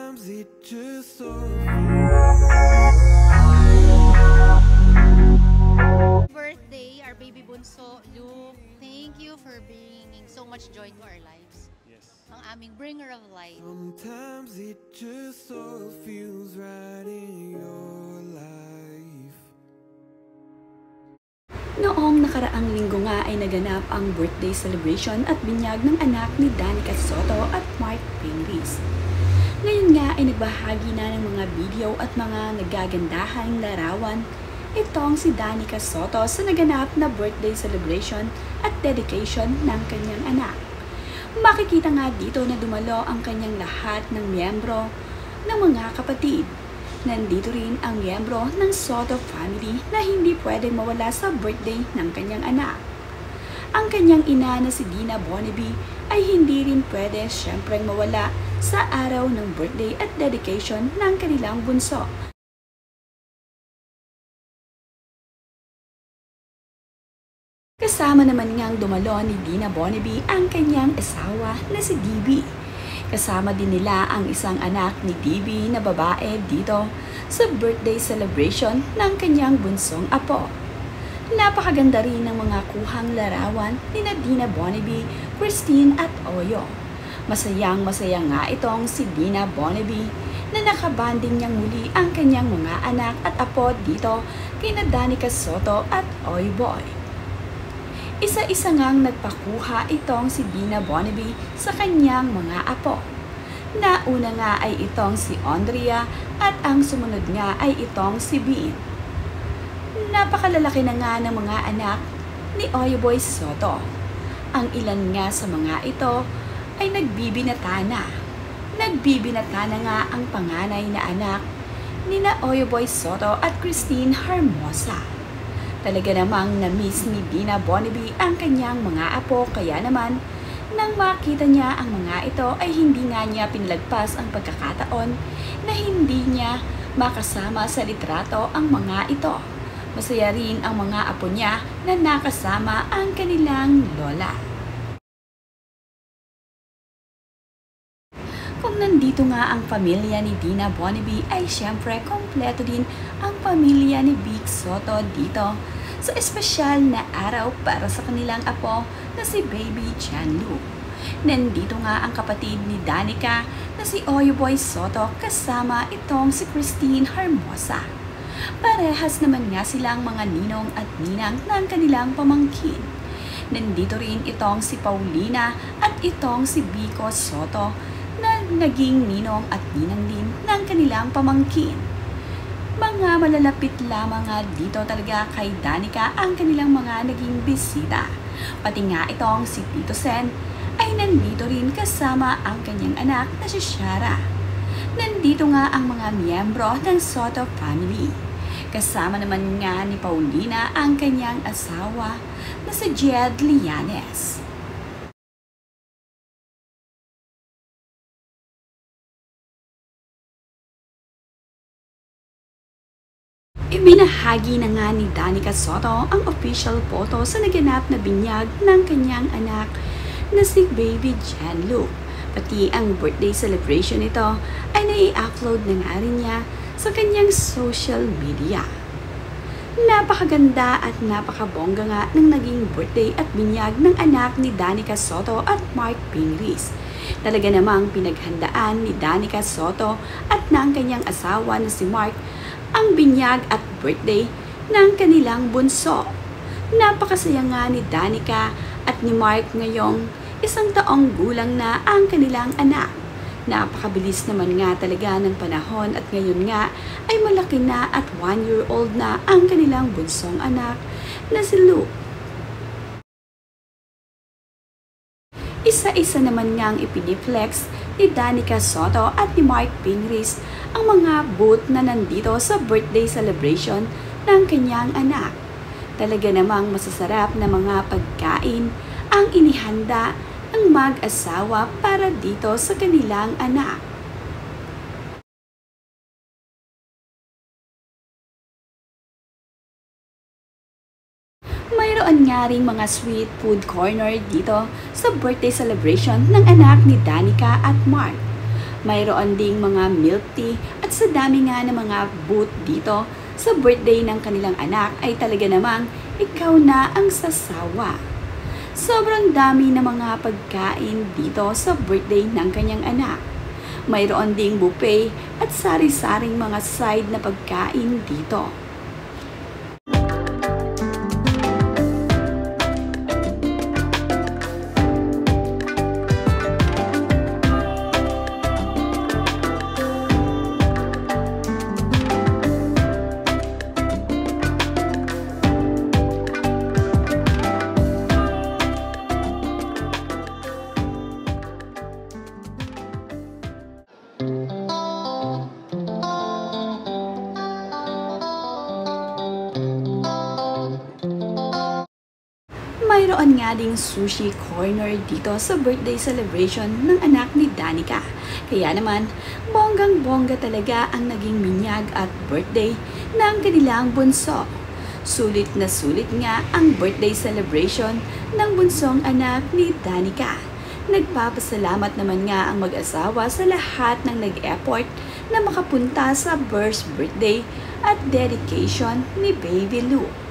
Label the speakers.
Speaker 1: Sometimes it just so
Speaker 2: birthday, our baby bunso, Luke. Thank you for bringing so much joy to our lives.
Speaker 3: Yes.
Speaker 2: Ang aming bringer of light.
Speaker 1: Sometimes it just so feels right in your life.
Speaker 4: Noong nakaraang linggo nga ay naganap ang birthday celebration at binyag ng anak ni Danica Soto at Mark Pinris. Ngayon nga ay nagbahagi na ng mga video at mga nagagandahang larawan itong si Danica Soto sa naganap na birthday celebration at dedication ng kanyang anak. Makikita nga dito na dumalo ang kanyang lahat ng miyembro ng mga kapatid. Nandito rin ang miyembro ng Soto family na hindi pwedeng mawala sa birthday ng kanyang anak. Ang kanyang ina na si Dina Bonneby ay hindi rin pwede syempreng mawala sa araw ng birthday at dedication ng kanilang bunso. Kasama naman ngang dumalo ni Dina Bonneby ang kanyang asawa na si DB. Kasama din nila ang isang anak ni DB na babae dito sa birthday celebration ng kanyang bunsong apo. Napakaganda rin ng mga kuhang larawan ni Dina Bonneby, Christine at Oyo. Masayang-masaya nga itong si Dina Bonneby na nakabanding niyang muli ang kanyang mga anak at apo dito kina Danica Soto at Oy Boy. Isa-isa ngang nagpakuha itong si Dina Bonneby sa kanyang mga apo. Nauna nga ay itong si Andrea at ang sumunod nga ay itong si Bean. Napakalalaki na nga ng mga anak ni Oyboy Soto. Ang ilan nga sa mga ito ay nagbibinata na. Nagbibinata na nga ang panganay na anak ni Oyboy Soto at Christine Hermosa. Talaga namang na-miss ni Dina Bonneby ang kanyang mga apo, kaya naman nang makita niya ang mga ito ay hindi nga niya pinalagpas ang pagkakataon na hindi niya makasama sa litrato ang mga ito. Masaya rin ang mga apo niya na nakasama ang kanilang lola. Kung nandito nga ang pamilya ni Dina Bonneby ay syempre kompleto din ang pamilya ni Vic Soto dito sa espesyal na araw para sa kanilang apo na si Baby Janlu. Nandito nga ang kapatid ni Danica na si Oyboy Soto kasama itong si Christine Hermosa. Parehas naman nga silang mga ninong at ninang ng kanilang pamangkin. Nandito rin itong si Paulina at itong si Vico Soto na naging ninong at ninang din ng kanilang pamangkin. Mga malalapit lamang nga dito talaga kay Danica ang kanilang mga naging bisita. Pati nga itong si Tito Sen ay nandito rin kasama ang kanyang anak na si Shara. Nandito nga ang mga miyembro ng Soto family. Kasama naman nga ni Paulina ang kanyang asawa na si Jed Lianes. Ibinahagi na nga ni Danica Soto ang official photo sa naganap na binyag ng kanyang anak na si Baby Janlu. Pati ang birthday celebration nito ay nai-upload na nga rin niya sa kanyang social media. Napakaganda at napakabongga nga ng naging birthday at binyag ng anak ni Danica Soto at Mark Pinris. Talaga namang pinaghandaan ni Danica Soto at ng kanyang asawa na si Mark ang binyag at birthday ng kanilang bunso. Napakasaya nga ni Danica at ni Mark ngayong 1 taong gulang na ang kanilang anak. Napakabilis naman nga talaga ng panahon at ngayon nga ay malaki na at 1-year-old na ang kanilang bunsong anak na si Luke. Isa-isa naman ngang ipiniflex ni Danica Soto at ni Mark Pinris ang mga booth na nandito sa birthday celebration ng kanyang anak. Talaga namang masasarap na mga pagkain ang inihanda ng mag-asawa para dito sa kanilang anak. Mayroon nga ring mga sweet food corner dito sa birthday celebration ng anak ni Danica at Mark. Mayroon ding mga milk tea at sa dami nga ng mga booth dito sa birthday ng kanilang anak ay talaga namang ikaw na ang sasawa. Sobrang dami ng mga pagkain dito sa birthday ng kanyang anak. Mayroon ding buffet at sari-saring mga side na pagkain dito. Mayroon nga ding sushi corner dito sa birthday celebration ng anak ni Danica. Kaya naman, bonggang-bongga talaga ang naging minyag at birthday ng kanilang bunso. Sulit na sulit nga ang birthday celebration ng bunsong anak ni Danica. Nagpapasalamat naman nga ang mag-asawa sa lahat ng nag-effort na makapunta sa birthday at dedication ni Baby Lou.